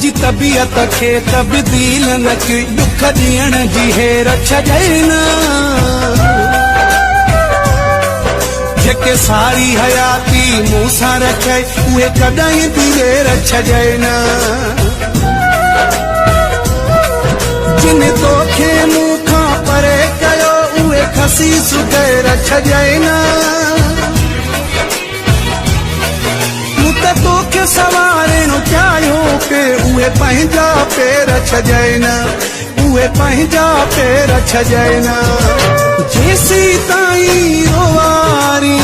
तुझी तबीयत खे तब्दील न की दुख ॾियण जी हेर छॾाइना जेके सारी हयाती मूंसां रखे उहे कॾहिं बि वेर छॾाइना जिन तोखे मूंखां परे कयो उहे खसी सुधेर छॾाइना तोखे सवारणो चाहियो पे उहे पंहिंजा पेर छॾाइना उहे पंहिंजा पेर छॾाइना जेसी ताईं रोवारी